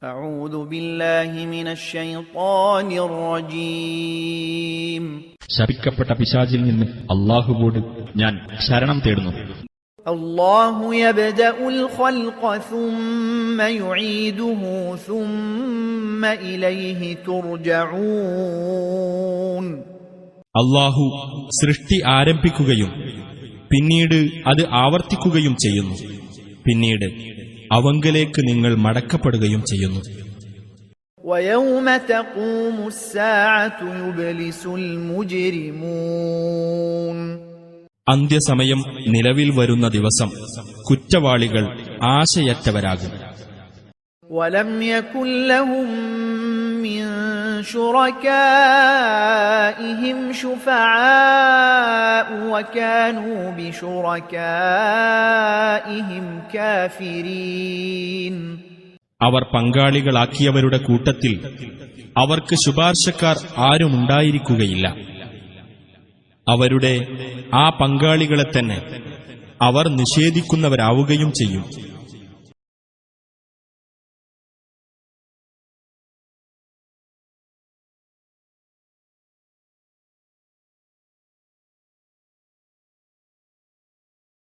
أعوذ بالله من الشيطان الرجيم. ശപിക്കപ്പെട്ട പിശാചിൽ നിന്ന് അല്ലാഹുവോട് ഞാൻ ശരണം തേടുന്നു. الله يبدأ الخلق ثم يعيده ثم إليه ترجعون. അല്ലാഹു സൃഷ്ടി ആരംഭിക്കുകയും പിന്നീട് അത് ആവർത്തിക്കുകയും ചെയ്യുന്നു. പിന്നീട് അവങ്കലേക്ക് നിങ്ങൾ മടക്കപ്പെടുകയും ചെയ്യുന്നു. ويوم تقوم الساعة يبلس المجرمون. അന്ത്യസമയം നിലവിൽ വരുന്ന ദിവസം കുറ്റവാളികൾ ആശയറ്റവരാകും. ولم يكن لهم من شركائهم شفعاء وكانوا بشركائهم كافرين. അവർ പങ്കാളികളാക്കിയവരുടെ കൂട്ടത്തിൽ അവർക്ക് ശുപാർശക്കാർ ആരുമുണ്ടായിരിക്കുകയില്ല. അവരുടെ ആ പങ്കാളികളെ തന്നെ അവർ നിഷേധിക്കുന്നവരാവുകയും ചെയ്യും.